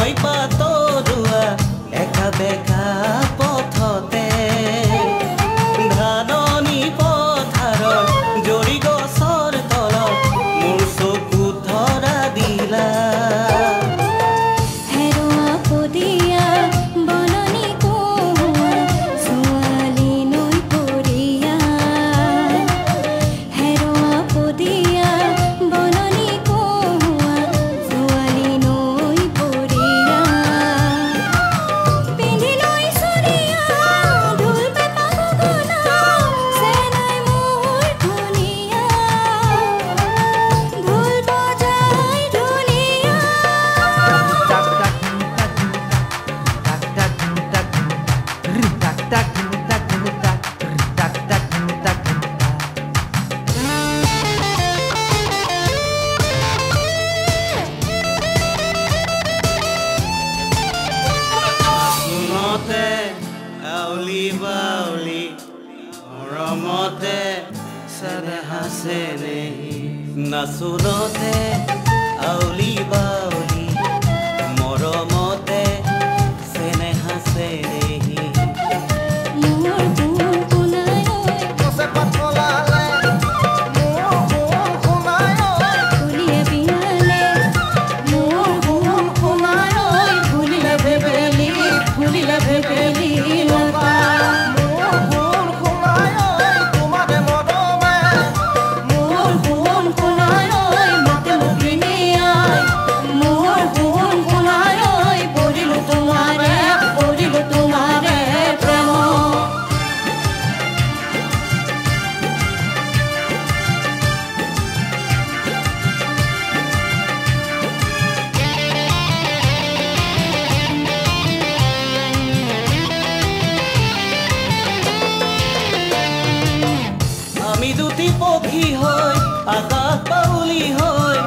মই পাতৰুৱা একা বেকা পথতে ধাননি পথাৰৰ জৰি গছৰ তলত মোৰ চকু ধৰা দিলা रमते सदा हंसे नहीं ना सुनते आउली बाउली मरमते सेने हंसे नहीं আমি দুটি পক্ষী হৈ আকাশ পাউলি হৈ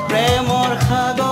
প্ৰেমৰ সাগৰ